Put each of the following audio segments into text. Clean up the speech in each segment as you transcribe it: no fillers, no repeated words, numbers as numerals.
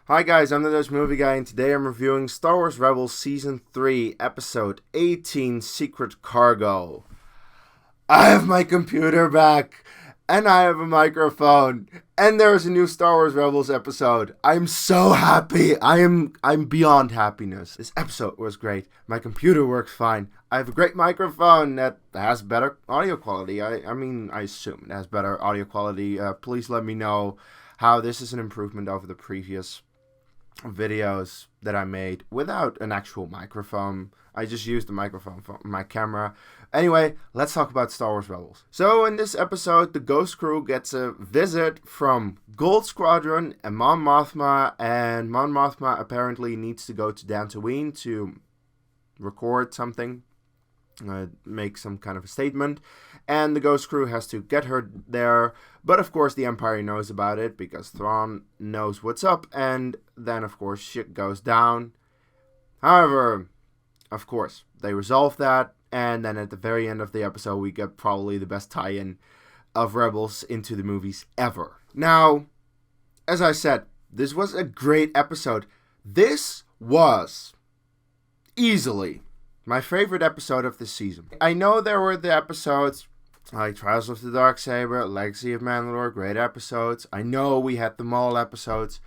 Hi guys, I'm the Dutch Movie Guy, and today I'm reviewing Star Wars Rebels Season 3, Episode 18, Secret Cargo. I have my computer back, and I have a microphone, and there's a new Star Wars Rebels episode. I'm so happy. I'm beyond happiness. This episode was great. My computer works fine. I have a great microphone that has better audio quality. I assume it has better audio quality. Please let me know how this is an improvement over the previous videos that I made without an actual microphone. I just used the microphone for my camera. Anyway, let's talk about Star Wars Rebels. So in this episode, the Ghost Crew gets a visit from Gold Squadron and Mon Mothma, and Mon Mothma apparently needs to go to Dantooine to record something, make some kind of a statement, and the Ghost Crew has to get her there. But of course the Empire knows about it because Thrawn knows what's up, and then of course shit goes down. However, of course they resolve that, and then at the very end of the episode we get probably the best tie-in of Rebels into the movies ever. Now, as I said, this was a great episode. This was easily my favorite episode of this season. I know there were the episodes like Trials of the Darksaber, Legacy of Mandalore, great episodes. I know we had the Maul episodes.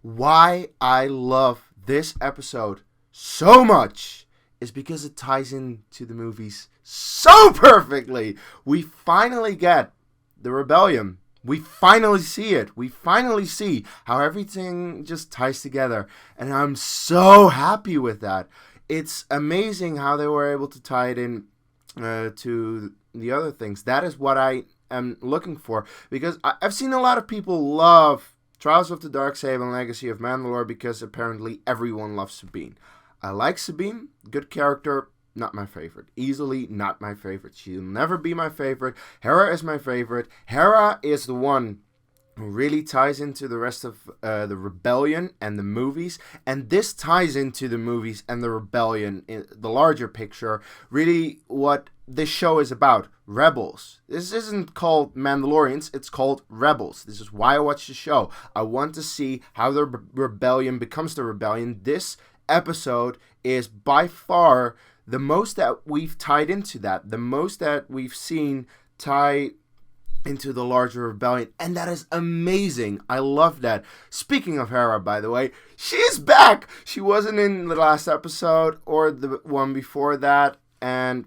Why I love this episode so much is because it ties into the movies so perfectly. We finally get the rebellion. We finally see it. We finally see how everything just ties together. And I'm so happy with that. It's amazing how they were able to tie it in to the other things. That is what I am looking for, because I've seen a lot of people love Trials of the Darksaber and Legacy of Mandalore because apparently everyone loves Sabine. I like Sabine, good character, not my favorite. Easily not my favorite. She'll never be my favorite. Hera is my favorite. Hera is the one who really ties into the rest of the rebellion and the movies, and this ties into the movies and the rebellion in the larger picture. Really what this show is about. Rebels. This isn't called Mandalorians, it's called Rebels. This is why I watch the show. I want to see how the rebellion becomes the rebellion. This episode is by far the most that we've tied into that, the most that we've seen tie into the larger rebellion, and that is amazing. I love that. Speaking of Hera, by the way, she's back. She wasn't in the last episode or the one before that, and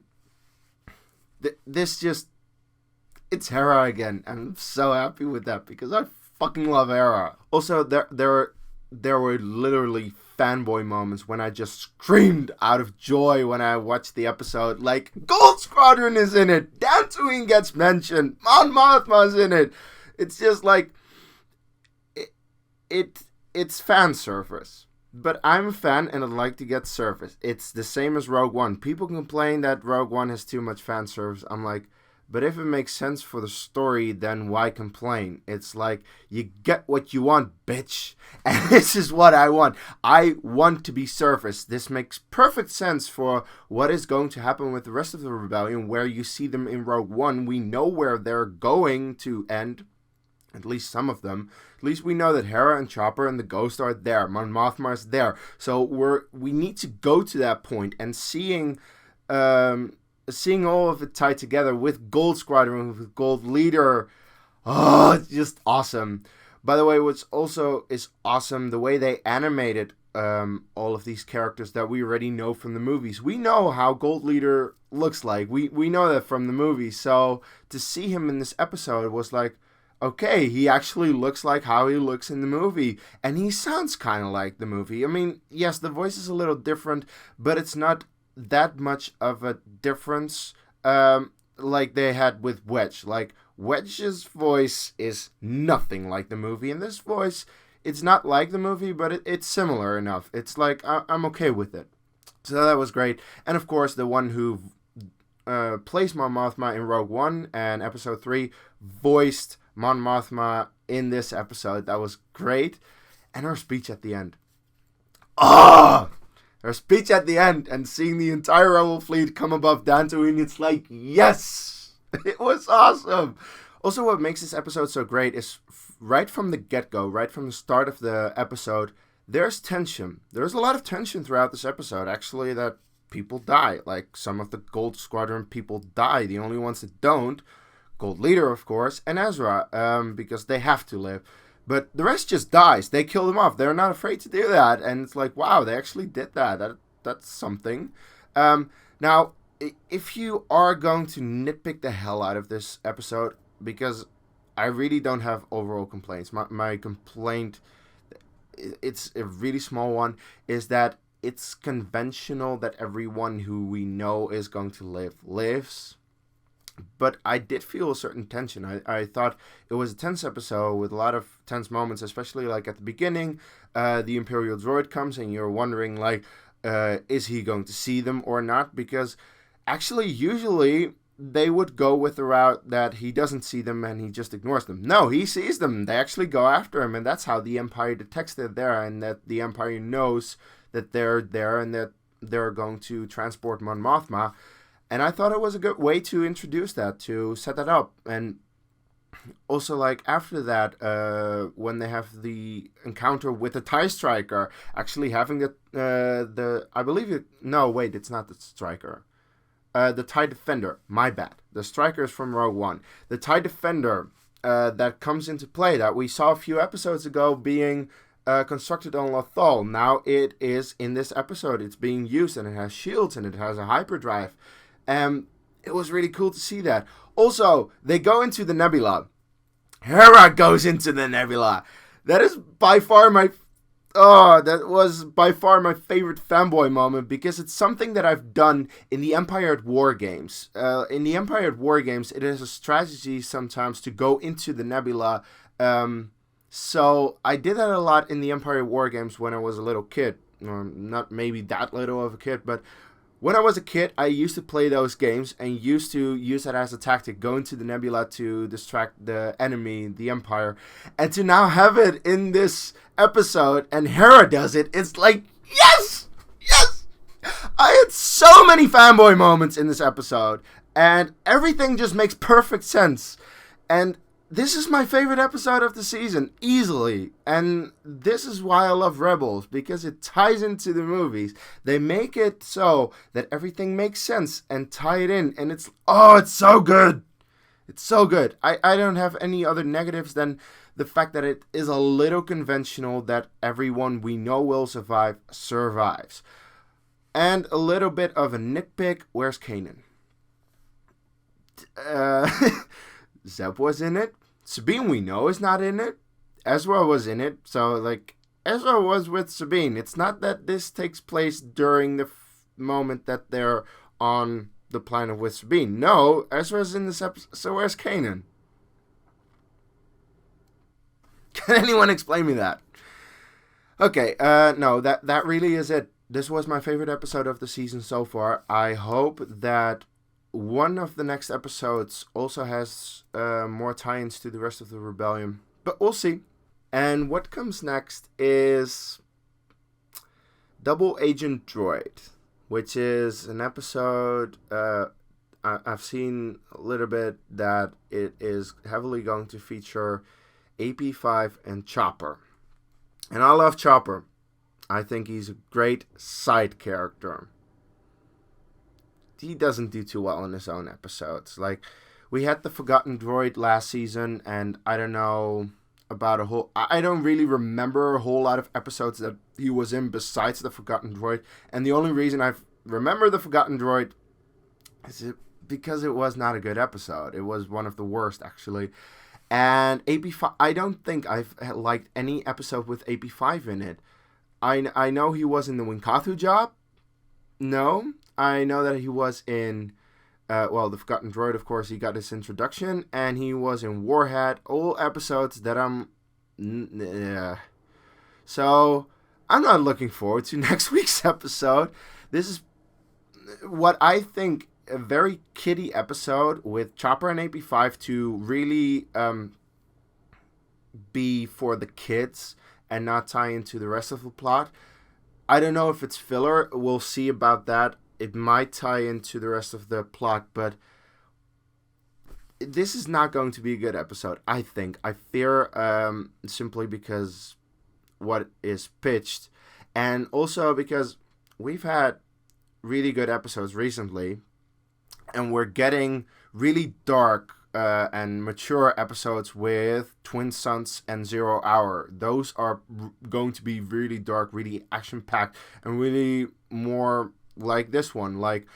it's Hera again. I'm so happy with that because I fucking love Hera. Also, there were literally fanboy moments when I just screamed out of joy when I watched the episode. Like, Gold Squadron is in it, Dantooine gets mentioned, Mon Mothma's in it. It's just like it's fan service. But I'm a fan and I'd like to get service. It's the same as Rogue One. People complain that Rogue One has too much fan service. I'm like, but if it makes sense for the story, then why complain? It's like, you get what you want, bitch. And this is what I want. I want to be serviced. This makes perfect sense for what is going to happen with the rest of the rebellion, where you see them in Rogue One. We know where they're going to end. At least some of them. At least we know that Hera and Chopper and the Ghost are there. Mon Mothma is there. So we need to go to that point, and seeing all of it tied together with Gold Squadron, with Gold Leader, it's just awesome. By the way, what's also is awesome, the way they animated all of these characters that we already know from the movies. We know how Gold Leader looks like. We know that from the movies. So to see him in this episode was like, okay, he actually looks like how he looks in the movie. And he sounds kind of like the movie. I mean, yes, the voice is a little different, but it's not that much of a difference like they had with Wedge. Like, Wedge's voice is nothing like the movie, and this voice, it's not like the movie, but it's similar enough. It's like, I'm okay with it. So that was great. And of course, the one who plays Mon Mothma in Rogue One and Episode 3 voiced Mon Mothma in this episode. That was great. And her speech at the end. Her speech at the end and seeing the entire Rebel fleet come above Dantooine, it's like, yes! It was awesome! Also, what makes this episode so great is right from the get-go, right from the start of the episode, there's tension. There's a lot of tension throughout this episode, actually, that people die. Like, some of the Gold Squadron people die. The only ones that don't, Gold Leader, of course, and Ezra, because they have to live. But the rest just dies. They kill them off. They're not afraid to do that. And it's like, wow, they actually did that. That's something. Now, if you are going to nitpick the hell out of this episode, because I really don't have overall complaints. My complaint, it's a really small one, is that it's conventional that everyone who we know is going to live lives. But I did feel a certain tension. I thought it was a tense episode with a lot of tense moments, especially like at the beginning. The Imperial droid comes and you're wondering, like, is he going to see them or not? Because actually, usually, they would go with the route that he doesn't see them and he just ignores them. No, he sees them. They actually go after him, and that's how the Empire detects they're there, and that the Empire knows that they're there and that they're going to transport Mon Mothma. And I thought it was a good way to introduce that, to set that up. And also, like, after that, when they have the encounter with the TIE Striker, actually having I believe it, no, wait, it's not the Striker. The TIE Defender, my bad. The Striker is from Rogue One. The TIE Defender that comes into play, that we saw a few episodes ago being constructed on Lothal. Now it is in this episode. It's being used, and it has shields, and it has a hyperdrive. It was really cool to see that. Also, they go into the nebula. Hera goes into the nebula. That is by far my favorite fanboy moment, because it's something that I've done in the Empire at War games. In the Empire at War games, it is a strategy sometimes to go into the nebula. So I did that a lot in the Empire at War games when I was a little kid. Not maybe that little of a kid, but when I was a kid, I used to play those games and used to use that as a tactic, go into the nebula to distract the enemy, the Empire. And to now have it in this episode, and Hera does it, it's like, yes! Yes! I had so many fanboy moments in this episode, and everything just makes perfect sense. And this is my favorite episode of the season, easily. And this is why I love Rebels, because it ties into the movies. They make it so that everything makes sense and tie it in. And it's so good. It's so good. I don't have any other negatives than the fact that it is a little conventional that everyone we know will survive survives. And a little bit of a nitpick, where's Canon? Zeb was in it. Sabine, we know, is not in it. Ezra was in it. So, like, Ezra was with Sabine. It's not that this takes place during the moment that they're on the planet with Sabine. No, Ezra's in this episode. So where's Canon? Can anyone explain me that? Okay, no, that really is it. This was my favorite episode of the season so far. I hope that one of the next episodes also has more tie-ins to the rest of the Rebellion. But we'll see. And what comes next is Double Agent Droid, which is an episode I've seen a little bit that it is heavily going to feature AP5 and Chopper. And I love Chopper. I think he's a great side character. He doesn't do too well in his own episodes. Like, we had the Forgotten Droid last season, and I don't know about I don't really remember a whole lot of episodes that he was in besides the Forgotten Droid. And the only reason I remember the Forgotten Droid is because it was not a good episode. It was one of the worst, actually. And AP5, I don't think I've liked any episode with AP5 in it. I know he was in the Winkathu job. No. I know that he was in, the Forgotten Droid, of course, he got his introduction, and he was in Warhead, all episodes that So, I'm not looking forward to next week's episode. This is what I think a very kiddie episode with Chopper and AP5 to really be for the kids and not tie into the rest of the plot. I don't know if it's filler. We'll see about that. It might tie into the rest of the plot, but this is not going to be a good episode, I think. I fear, simply because what is pitched, and also because we've had really good episodes recently, and we're getting really dark and mature episodes with Twin Suns and 0 Hour. Those are going to be really dark, really action-packed, and really more like this one, like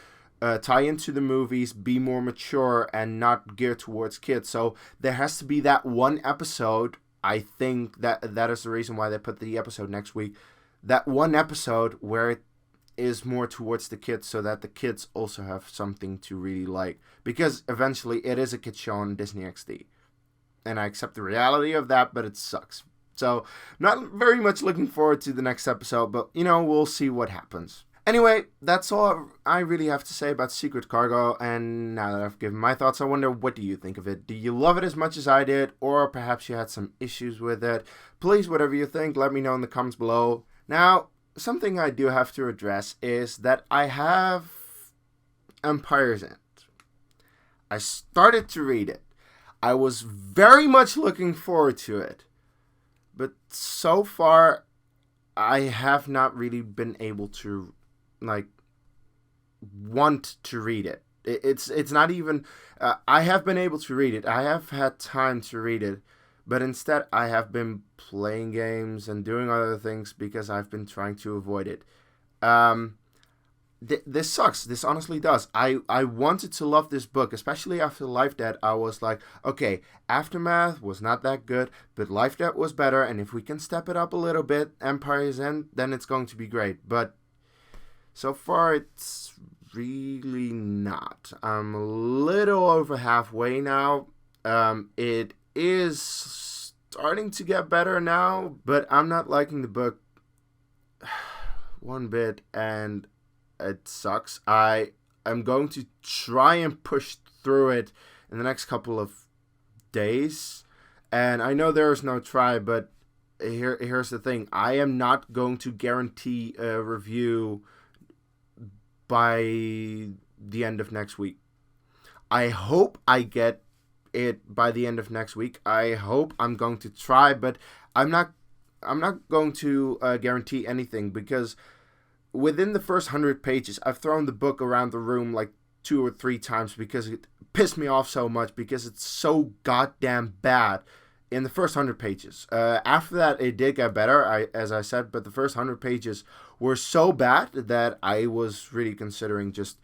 tie into the movies, be more mature, and not geared towards kids. So there has to be that one episode. I think that is the reason why they put the episode next week. That one episode where it is more towards the kids, so that the kids also have something to really like. Because eventually it is a kid show on Disney XD. And I accept the reality of that, but it sucks. So, not very much looking forward to the next episode, but, we'll see what happens. Anyway, that's all I really have to say about Secret Cargo, and now that I've given my thoughts, I wonder, what do you think of it? Do you love it as much as I did, or perhaps you had some issues with it? Please, whatever you think, let me know in the comments below. Now, something I do have to address is that I have Empire's End. I started to read it. I was very much looking forward to it, but so far, I have not really been able to want to read it. It's not even I have been able to read it. I have had time to read it, but instead I have been playing games and doing other things because I've been trying to avoid it. This sucks. This honestly does. I wanted to love this book, especially after Life Debt. I was like, okay, Aftermath was not that good, but Life Debt was better, and if we can step it up a little bit, Empire's End, then it's going to be great. But so far, it's really not. I'm a little over halfway now. It is starting to get better now, but I'm not liking the book one bit, and it sucks. I am going to try and push through it in the next couple of days, and I know there is no try, but here's the thing. I am not going to guarantee a review by the end of next week. I hope I get it by the end of next week. I hope. I'm going to try, but I'm not going to guarantee anything, because within the first 100 pages, I've thrown the book around the room like 2 or 3 times because it pissed me off so much, because it's so goddamn bad in the first 100 pages. After that, it did get better, as I said, but the first 100 pages were so bad that I was really considering just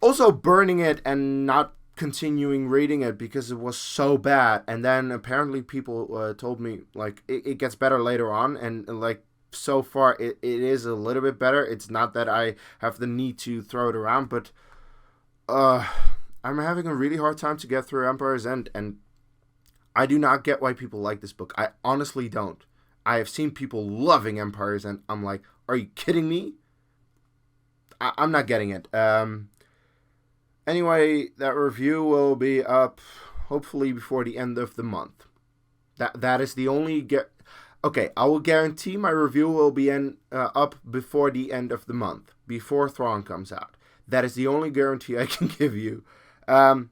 also burning it and not continuing reading it because it was so bad. And then apparently people told me like it gets better later on, and like so far it is a little bit better. It's not that I have the need to throw it around, but I'm having a really hard time to get through Empire's End, and I do not get why people like this book. I honestly don't. I have seen people loving Empire's End. I'm like, are you kidding me? I'm not getting it. Anyway, that review will be up hopefully before the end of the month. That is the only okay, I will guarantee my review will be up before the end of the month, before Thrawn comes out. That is the only guarantee I can give you. That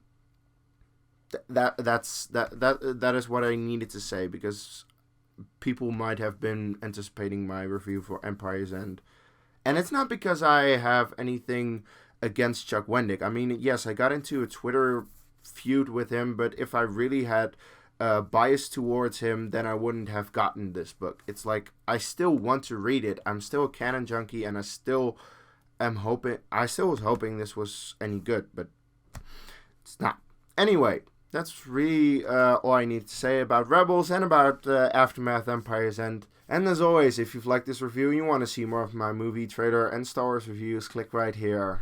is what I needed to say, because people might have been anticipating my review for Empire's End. And it's not because I have anything against Chuck Wendig. I mean, yes, I got into a Twitter feud with him, but if I really had bias towards him, then I wouldn't have gotten this book. It's like, I still want to read it. I'm still a Canon junkie, and I still was hoping this was any good, but it's not. Anyway, that's really all I need to say about Rebels and about Aftermath Empire's End. And as always, if you've liked this review and you want to see more of my movie, trailer, and Star Wars reviews, click right here.